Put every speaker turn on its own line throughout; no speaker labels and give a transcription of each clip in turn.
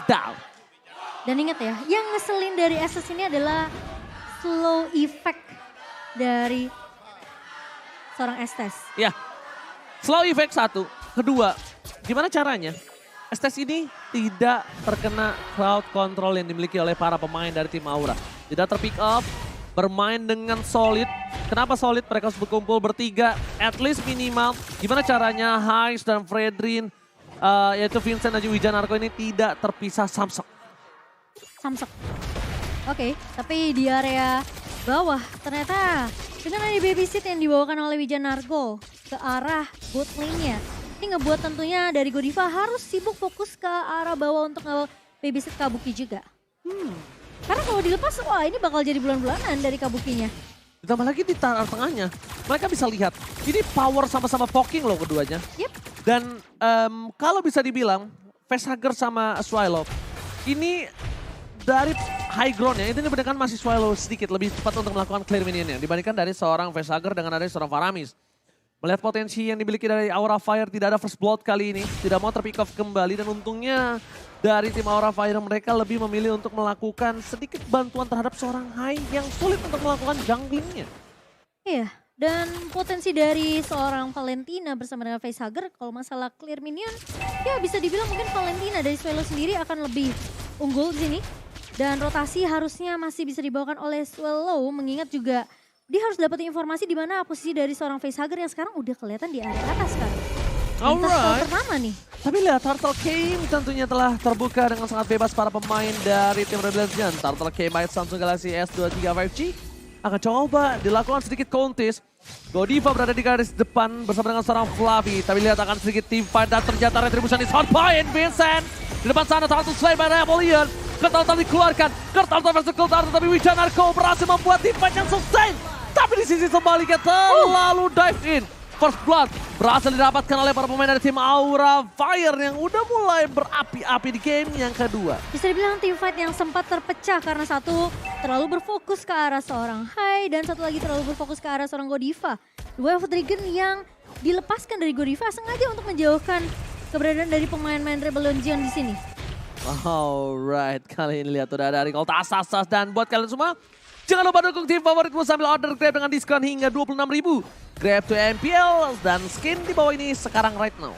down.
Dan ingat ya, yang ngeselin dari SS ini adalah slow effect dari seorang Estes.
Ya, slow effect satu. Kedua, gimana caranya? Estes ini tidak terkena crowd control yang dimiliki oleh para pemain dari tim Aura. Tidak terpick up, bermain dengan solid. Kenapa solid? Mereka harus berkumpul bertiga, at least minimal. Gimana caranya Hais dan Fredrin, yaitu Vincent dan Wijanarko ini tidak terpisah samsek.
Samsek. Oke, tapi di area bawah ternyata dengan ada babysit yang dibawakan oleh Wijanarko ke arah bot lane-nya. Ini ngebuat tentunya dari Godiva harus sibuk fokus ke arah bawah untuk babysit Kabuki juga. Karena kalau dilepas, wah ini bakal jadi bulan-bulanan dari Kabukinya.
Ditambah lagi di tengahnya, mereka bisa lihat ini power sama-sama poking loh keduanya.
Yep.
Dan kalau bisa dibilang, Facehugger sama Swallow ini dari high ground-nya, itu benar masih Swallow sedikit lebih cepat untuk melakukan clear minion-nya dibandingkan dari seorang Facehugger dengan dari seorang Faramis. Melihat potensi yang dimiliki dari Aura Fire, tidak ada first blood kali ini. Tidak mau terpick off kembali dan untungnya dari tim Aura Fire mereka lebih memilih untuk melakukan sedikit bantuan terhadap seorang Hai yang sulit untuk melakukan junglingnya.
Iya, dan potensi dari seorang Valentina bersama dengan Facehugger kalau masalah clear minion, ya bisa dibilang mungkin Valentina dari Swallow sendiri akan lebih unggul di sini. Dan rotasi harusnya masih bisa dibawakan oleh Swallow mengingat juga dia harus dapat informasi di mana posisi dari seorang Facehugger yang sekarang udah kelihatan di area atas kan.
Alright.
Pertama nih.
Tapi lihat Turtle Game tentunya telah terbuka dengan sangat bebas para pemain dari tim Rebellion. Turtle Game by Samsung Galaxy S23 5G akan coba dilakukan sedikit contest. Godiva berada di garis depan bersama dengan seorang Fluffy. Tapi lihat akan sedikit team fight dan ternyata Retribution is hot point. Vincent di depan sana Turtle Slay by Rebellion. Kertal dikeluarkan, Kertal versus Kertal tapi Wijanarko berhasil membuat team fight yang sustain. Tapi di sisi sebaliknya terlalu dive in. First blood berhasil didapatkan oleh para pemain dari tim Aura Fire yang udah mulai berapi-api di game yang kedua.
Bisa dibilang tim fight yang sempat terpecah karena satu terlalu berfokus ke arah seorang Hai dan satu lagi terlalu berfokus ke arah seorang Godiva. Dua Dragon yang dilepaskan dari Godiva sengaja untuk menjauhkan keberadaan dari pemain-pemain Rebellion Zion di sini.
Alright, kali ini lihat udah ada recall Tasasas dan buat kalian semua, jangan lupa dukung tim favoritmu sambil order Grab dengan diskon hingga 26.000. Grab to MPL dan skin di bawah ini sekarang right now.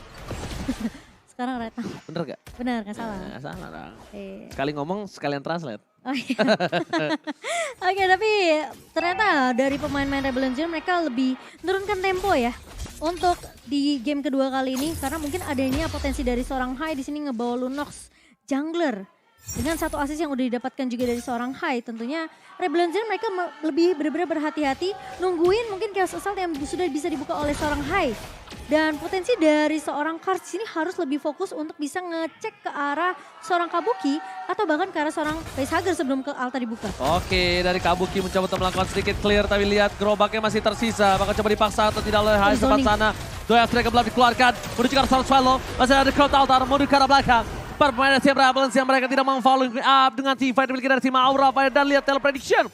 Sekarang right now.
Bener gak?
Benar, gak salah.
Gak salah dong.
Iya.
Sekali ngomong sekalian translate.
Oh iya. Oke, tapi ternyata dari pemain-pemain Rebellion Zion mereka lebih menurunkan tempo ya. Untuk di game kedua kali ini karena mungkin adanya potensi dari seorang Hai di sini ngebawa Lunox jungler. Dengan satu assist yang udah didapatkan juga dari seorang Hai, tentunya Rebellion Zion mereka lebih benar-benar berhati-hati nungguin mungkin Chaos Assault yang sudah bisa dibuka oleh seorang Hai. Dan potensi dari seorang Karch ini harus lebih fokus untuk bisa ngecek ke arah seorang Kabuki atau bahkan ke arah seorang Facehugger sebelum ke altar dibuka.
Oke, dari Kabuki mencoba untuk melakukan sedikit clear tapi lihat gerobaknya masih tersisa. Bakal coba dipaksa atau tidak oleh Hai sempat sana. Doya Strike belum dikeluarkan menuju ke arah seorang Swallow. Masih ada crowd altar menuju ke arah belakang. Para pemain dari tim Rebellion yang mereka tidak mau following up dengan team fight dimiliki dari tim Aura Fire dan lihat teleprediction.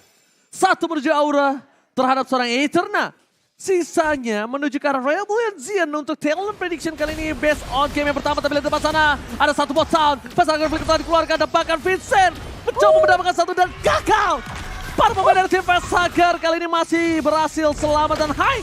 Satu menuju Aura terhadap seorang Eterna. Sisanya menuju ke arah Rebellion Zion untuk talent prediction kali ini based on game yang pertama. Tapi lihat depan sana ada satu bot sound. Pasangan konflik telah dikeluarkan dan bahkan Vincent mencoba mendapatkan satu dan gagal. Para pemain dari tim Facehugger kali ini masih berhasil selamat dan Hai.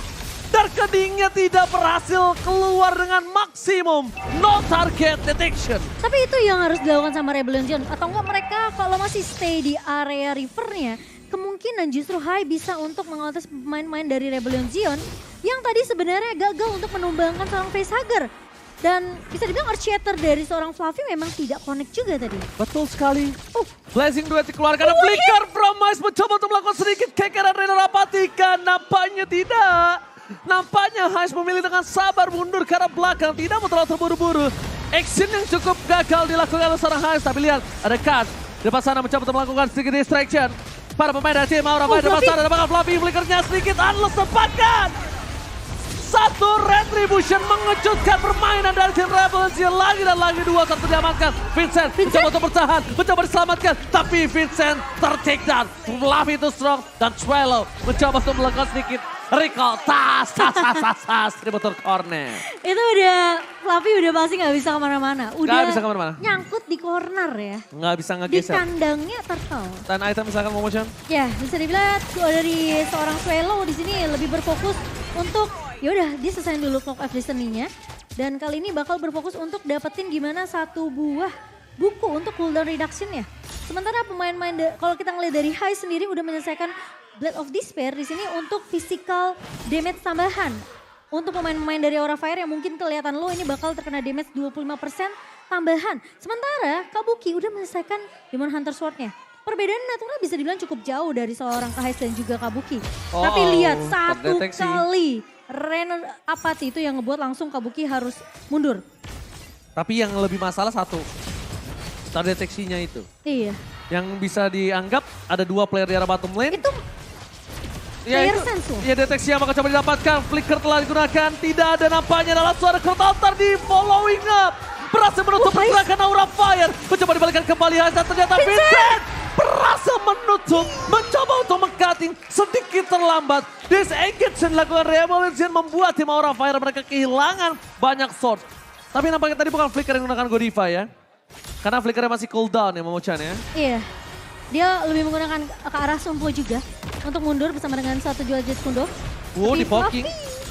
Darkeningnya tidak berhasil keluar dengan maksimum no target detection.
Tapi itu yang harus dilakukan sama Rebellion Zion. Atau enggak mereka kalau masih stay di area rivernya, kemungkinan justru Hai bisa untuk mengontes pemain-pemain dari Rebellion Zion yang tadi sebenarnya gagal untuk menumbangkan seorang Facehugger. Dan bisa dibilang Archaeater dari seorang Fluffy memang tidak connect juga tadi.
Betul sekali. Blazing Duet dikeluarkan. Flicker Promise mencoba untuk melakukan sedikit kekeran Rena Rapatika. Nampaknya tidak. Nampaknya Hais memilih dengan sabar mundur ke arah belakang. Tidak mau terlalu terburu-buru. Action yang cukup gagal dilakukan oleh seorang Hais. Tapi lihat ada Kat. Di depan sana mencoba untuk melakukan sedikit distraction. Para pemain dari tim Aura Fire di depan sana. Ada bakal Fluffy flickernya sedikit. Unlock tempatkan. Satu Retribution mengejutkan permainan dari tim Rebellion. Lagi dan lagi dua satu diamankan. Vincent mencoba untuk bertahan. Mencoba diselamatkan. Tapi Vincent ter-take down. Fluffy itu strong. Dan Swallow mencoba untuk melakukan sedikit Recall, tas, distributor corner.
Itu udah, Fluffy udah pasti gak bisa kemana-mana. Udah
Nggak bisa kemana-mana.
nyangkut di corner ya.
Nggak bisa
Di
ngegeser.
kandangnya Turtle.
Dan item misalkan motion.
Ya, bisa dibilang dari seorang Swallow di sini lebih berfokus untuk yaudah dia selesai dulu Clock of Destiny-nya. Dan kali ini bakal berfokus untuk dapetin gimana satu buah buku untuk cooldown reduction ya. Sementara pemain-pemain kalau kita ngeliat dari High sendiri udah menyelesaikan Blade of Despair di sini untuk physical damage tambahan. Untuk pemain-pemain dari Aura Fire yang mungkin kelihatan lo ini bakal terkena damage 25% tambahan. Sementara Kabuki udah menyelesaikan Demon Hunter Sword-nya. Perbedaan naturalnya bisa dibilang cukup jauh dari seorang Kahis dan juga Kabuki. Tapi lihat satu
terdeteksi.
kali Ren Apathy itu yang ngebuat langsung Kabuki harus mundur.
Tapi yang lebih masalah satu. Terdeteksinya itu.
Iya.
Yang bisa dianggap ada 2 player di arah bottom lane.
Itu player sense loh.
Iya, deteksi yang bakal coba didapatkan. Flicker telah digunakan. Tidak ada nampaknya adalah suara Kurtaltar di following up. Berhasil menutup pergerakan Aura Fire. Mencoba dibalikan kembali dan ternyata Vincent berhasil menutup. Mencoba untuk meng-cutting sedikit terlambat. Disengage yang dilakukan Revolution membuat tim Aura Fire mereka kehilangan banyak source. Tapi nampaknya tadi bukan Flicker yang menggunakan Godiva ya. Karena Flickernya masih cooldown ya Momochan ya.
Iya. Dia lebih menggunakan ke arah Sumpo juga untuk mundur bersama dengan satu jual jet Kundo.
Di poking.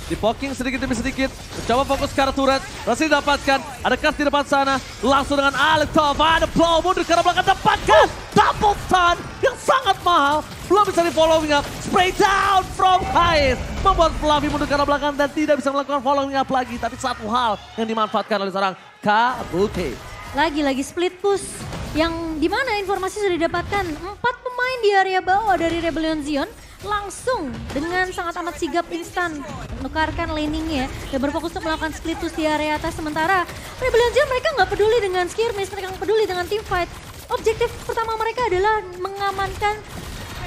Di poking sedikit demi sedikit. Mencoba fokus ke arah turret. Berhasil didapatkan. Ada cast di depan sana. Langsung dengan Alektov. Ada blow mundur ke arah belakang. Dapatkan double stun yang sangat mahal. Belum bisa di following up. Spray down from Hais. Membuat Fluffy mundur ke arah belakang dan tidak bisa melakukan following up lagi. Tapi satu hal yang dimanfaatkan oleh seorang Kabuki.
Lagi-lagi split push yang dimana informasi sudah didapatkan 4 pemain di area bawah dari Rebellion Zion langsung dengan sangat amat sigap instan menukarkan laningnya dan berfokus untuk melakukan split push di area atas. Sementara Rebellion Zion mereka nggak peduli dengan skirmish, mereka nggak peduli dengan team fight. Objektif pertama mereka adalah mengamankan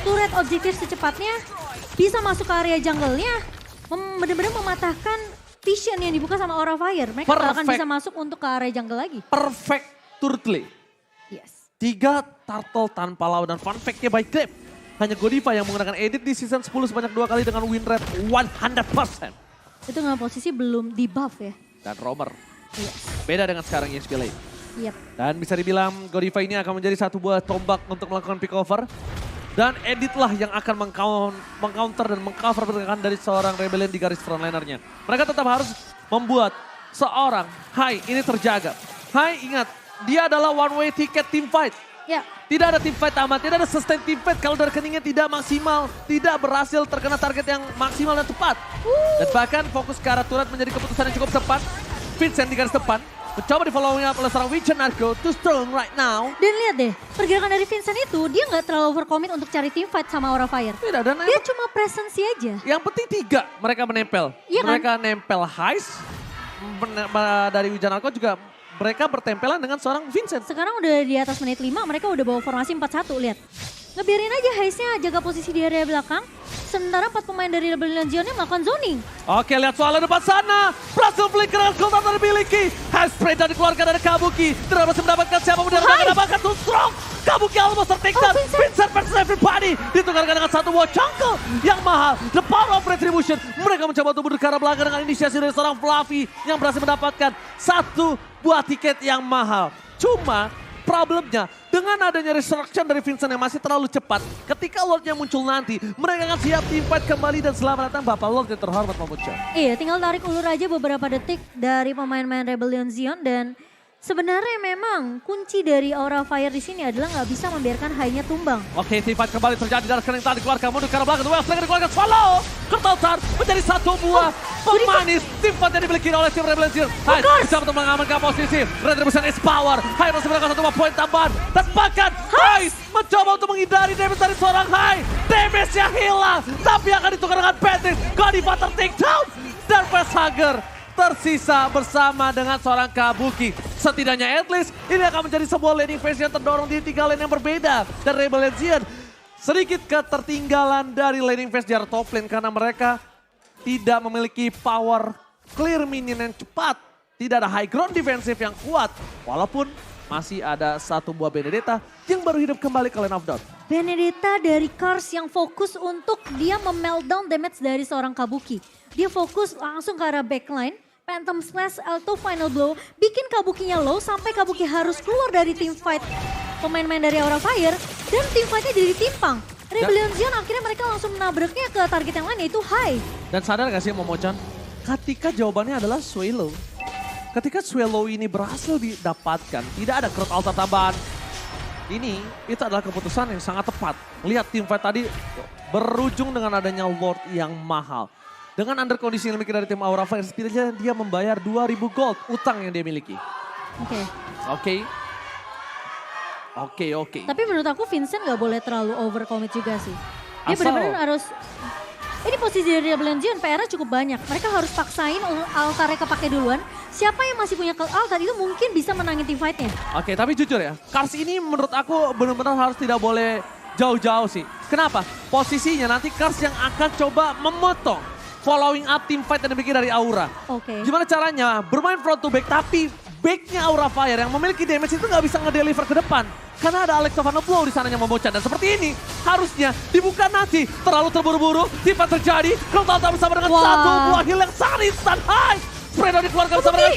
turret objektif secepatnya, bisa masuk ke area jungle-nya, benar-benar mematahkan vision yang dibuka sama Aura Fire. Mereka gak akan bisa masuk untuk ke area jungle lagi.
Perfect turtle.
Yes.
3 turtle tanpa lawan dan fun fact-nya by Grab. Hanya Godiva yang menggunakan edit di season 10 sebanyak 2 kali dengan win rate 100%.
Itu nggak posisi belum di buff ya.
Dan Romer.
Yes.
Beda dengan sekarang EXP Lane.
Yep.
Dan bisa dibilang Godiva ini akan menjadi satu buah tombak untuk melakukan pick over. Dan Edit lah yang akan meng-counter dan meng-cover pergerakan dari seorang Rebellion di garis frontlinernya. Mereka tetap harus membuat seorang Hai ini terjaga. Hai ingat, dia adalah one way ticket team fight.
Ya.
Tidak ada team fight amat, tidak ada sustain team fight kalau dari rekeningnya tidak maksimal. Tidak berhasil terkena target yang maksimal dan tepat. Dan bahkan fokus ke arah turret menjadi keputusan yang cukup tepat. Vincent di garis depan. Mencoba di following up oleh seorang Vincent Narco, too strong right now.
Dan lihat deh, pergerakan dari Vincent itu dia nggak terlalu overcommit untuk cari team fight sama Aura Fire.
Tidak, dan
Dia cuma presensi aja.
yang penting 3 mereka menempel.
Iya kan?
Mereka nempel Heist, dari Wijan Narco juga mereka bertempelan dengan seorang Vincent.
Sekarang udah di atas menit 5, mereka udah bawa formasi 4-1, lihat. Ngebiarin aja Heist-nya jaga posisi di area belakang. Sementara 4 pemain dari Rebellion Zion-nya melakukan zoning.
Oke, lihat soalnya depan sana. Berhasil flicker dengan Gold Hunter dimiliki. High spray dan dikeluarkan dari Kabuki. Tidak berhasil mendapatkan siapapun yang mendapatkan too strong. Kabuki almost tertakedown. Vincent versus everybody. Ditukarkan dengan satu buah jungle yang mahal. The power of retribution. Mereka mencoba untuk mundur ke arah belakang dengan inisiasi dari seorang Fluffy yang berhasil mendapatkan satu buah tiket yang mahal. Cuma problemnya dengan adanya resurrection dari Vincent yang masih terlalu cepat. Ketika Lordnya muncul nanti, mereka akan siap team fight kembali dan selamat datang Bapak Lord yang terhormat memuncul.
Iya, tinggal tarik ulur aja beberapa detik dari pemain-pemain Rebellion Zion dan sebenarnya memang kunci dari Aura Fire di sini adalah nggak bisa membiarkan Hai-nya tumbang.
Oke, team fight kembali terjadi dari sekarang yang tadi dikeluarkan mundur ke arah belakang. Well, sekarang dikeluarkan Swallow. Kurtaltar menjadi satu buah pemanis team fight yang dimiliki oleh tim Rebellion Zion. Hai bisa untuk mengamankan posisi. Retribution is power. Hai masih mendapatkan satu buah poin tambahan. Dan bahkan Hai mencoba untuk menghindari damage dari seorang Hai. Damage-nya hilang. Tapi akan ditukar dengan Patrick. Godiva ter-takedown. Dan Facehugger tersisa bersama dengan seorang Kabuki. Setidaknya at least ini akan menjadi sebuah laning phase yang terdorong di 3 lane yang berbeda. Dan Rebellion Zion sedikit ketertinggalan dari laning phase di arah top lane karena mereka tidak memiliki power clear minion yang cepat. Tidak ada high ground defensive yang kuat. Walaupun masih ada satu buah Benedetta yang baru hidup kembali ke lane of Dot.
Benedetta dari Cars yang fokus untuk dia memeltdown damage dari seorang Kabuki. Dia fokus langsung ke arah backline. Phantom Smash auto final blow. Bikin Kabukinya low sampai Kabuki harus keluar dari team fight pemain-pemain dari Aura Fire. Dan team fightnya jadi timpang. Rebellion Zion akhirnya mereka langsung menabraknya ke target yang lain yaitu Hai.
Dan sadar gak sih Momochan? Ketika jawabannya adalah Swallow. Ketika Swallow ini berhasil didapatkan, tidak ada crowd altar tambahan. Itu adalah keputusan yang sangat tepat. Lihat tim fight tadi berujung dengan adanya Lord yang mahal. Dengan under kondisi yang dimiliki dari tim Aura Fire, setidaknya dia membayar 2.000 gold utang yang dia miliki. Oke.
Tapi menurut aku Vincent gak boleh terlalu overcommit juga sih. Dia benar-benar harus... Ini posisi dari Rebellion Zion PR-nya cukup banyak. Mereka harus paksain altarnya kepake duluan. Siapa yang masih punya altar itu mungkin bisa menangin team fight-nya.
Oke, tapi jujur ya, Cars ini menurut aku benar-benar harus tidak boleh jauh-jauh sih. Kenapa? Posisinya nanti Cars yang akan coba memotong following up team fight yang dimiliki dari Aura. Gimana caranya? Bermain front to back, tapi backnya Aura Fire yang memiliki damage itu nggak bisa ngedeliver ke depan. Karena ada Alex Sofano Blow di sananya Momochan. Dan seperti ini harusnya dibuka nanti. Terlalu terburu-buru, tiba terjadi. Crowd altar bersama dengan satu buah heal yang sangat instan. Hai! Spreadown dikeluarkan bersama dengan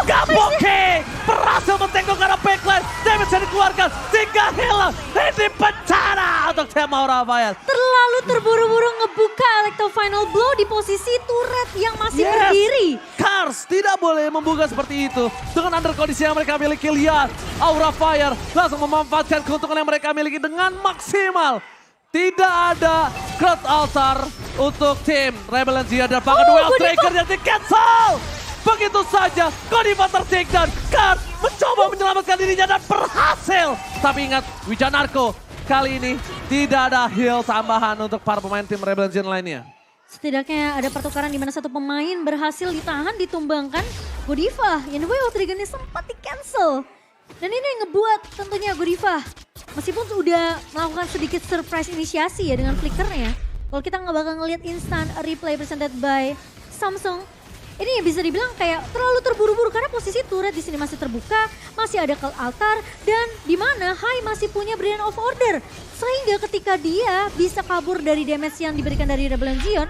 Gaboke. Berhasil mentengok ke arah backline. Damage yang dikeluarkan. 3 heal ini bencana untuk tim Aura Fire.
Terlalu terburu-buru ngebuka Electro Final Blow di posisi turret yang masih berdiri.
Cars tidak boleh membuka seperti itu. Dengan under kondisi yang mereka miliki, lihat. Aura Fire langsung memanfaatkan keuntungan yang mereka miliki dengan maksimal. Tidak ada crowd altar untuk tim Rebellion Zion dan bahkan duel triggernya di cancel. Begitu saja Godiva tertake dan Cars mencoba menyelamatkan dirinya dan berhasil. Tapi ingat Wijanarko kali ini tidak ada heal tambahan untuk para pemain tim Rebellion Zion lainnya.
Setidaknya ada pertukaran di mana satu pemain berhasil ditahan, ditumbangkan. Godiva yang duel triggernya sempat di cancel. Dan ini yang ngebuat tentunya Godiva meskipun udah melakukan sedikit surprise inisiasi ya dengan flickernya. Kalau kita nggak bakal ngeliat instant replay presented by Samsung, ini bisa dibilang kayak terlalu terburu-buru karena posisi turret di sini masih terbuka, masih ada ke altar dan di mana Hai masih punya Brilliant of Order. Sehingga ketika dia bisa kabur dari damage yang diberikan dari Rebellion Zion,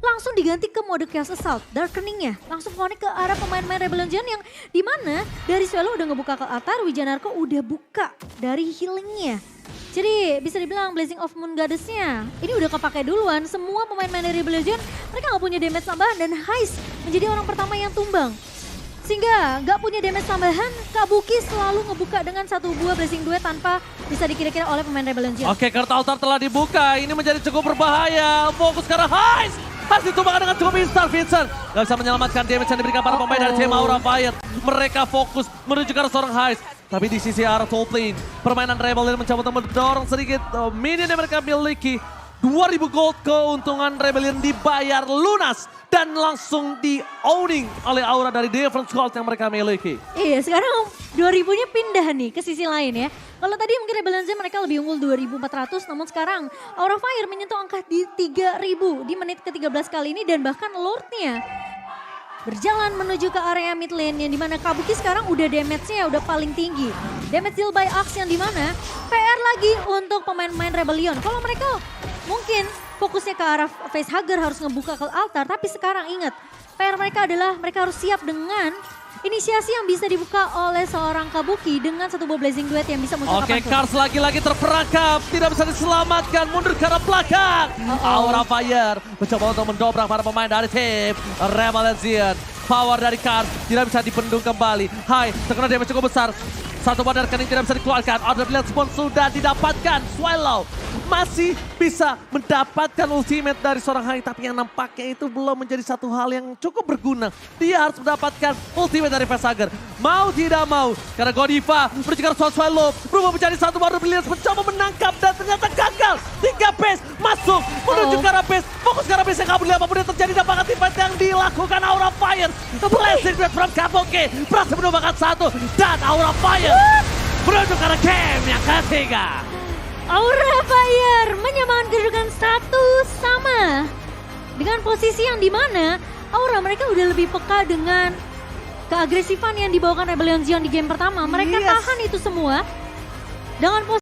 langsung diganti ke mode Chaos Assault, Darkeningnya langsung connect ke arah pemain-pemain Rebellion Zion yang dimana dari Swallow udah ngebuka ke altar, Wijanarko udah buka dari healingnya. Jadi bisa dibilang Blazing of Moon Goddess-nya ini udah kepake duluan. Semua pemain-pemain dari Rebellion Zion mereka gak punya damage tambahan dan Heist menjadi orang pertama yang tumbang. Sehingga gak punya damage tambahan, Kabuki selalu ngebuka dengan satu buah Blazing Duet tanpa bisa dikira-kira oleh pemain Rebellion Zion.
Oke, kartu altar telah dibuka, ini menjadi cukup berbahaya. Fokus ke arah Heist. Harus ditumbangkan dengan cukup instan, Vincent. Gak bisa menyelamatkan damage yang diberikan para pemain dari tim Aura Fire. Mereka fokus menuju ke arah seorang Heist. Tapi di sisi arah top lane, permainan Rebellion mencoba untuk mendorong sedikit minion yang mereka miliki. 2.000 gold keuntungan Rebellion dibayar lunas. Dan langsung di-owning oleh Aura dari different gold yang mereka miliki.
Iya, sekarang 2.000-nya pindah nih ke sisi lain ya. Kalau tadi mungkin Rebellion Zion mereka lebih unggul 2.400, namun sekarang Aura Fire menyentuh angka di 3.000 di menit ke-13 kali ini dan bahkan Lord-nya berjalan menuju ke area mid lane yang dimana Kabuki sekarang udah damage-nya udah paling tinggi. Damage deal by Axe yang dimana PR lagi untuk pemain-pemain Rebellion. Kalau mereka mungkin fokusnya ke arah facehugger harus ngebuka ke altar, tapi sekarang ingat PR mereka adalah mereka harus siap dengan inisiasi yang bisa dibuka oleh seorang Kabuki dengan satu buah Blazing Duet yang bisa muncul kapanpun.
Oke, Cars lagi-lagi terperangkap, tidak bisa diselamatkan, mundur ke arah belakang. Aura Fire mencoba untuk mendobrak para pemain dari tim Rebellion Zion. Power dari Cars tidak bisa dibendung kembali. Hai, terkena damage cukup besar. Satu buah Darkening tidak bisa dikeluarkan. Order Blade Spawn sudah didapatkan. Swallow masih bisa mendapatkan ultimate dari seorang Hai. Tapi yang nampaknya itu belum menjadi satu hal yang cukup berguna. Dia harus mendapatkan ultimate dari Facehugger. Mau tidak mau. Karena Godiva mencegah Swallow. Berubah menjadi satu baru Brilliance mencoba menangkap dan ternyata gagal. 3 base masuk menuju ke arah base. Fokus ke arah base yang kabur. Apapun yang terjadi dapat tipe yang dilakukan Aura Fire. Blazing Duet from Kabuki. Berhasil menumbangkan satu. Dan Aura Fire menuju ke arah game yang ketiga.
Aura Fire menyamakan kedudukan 1 sama. Dengan posisi yang dimana Aura mereka udah lebih peka dengan keagresifan yang dibawakan Rebellion Zion di game pertama. Mereka tahan itu semua dengan posisi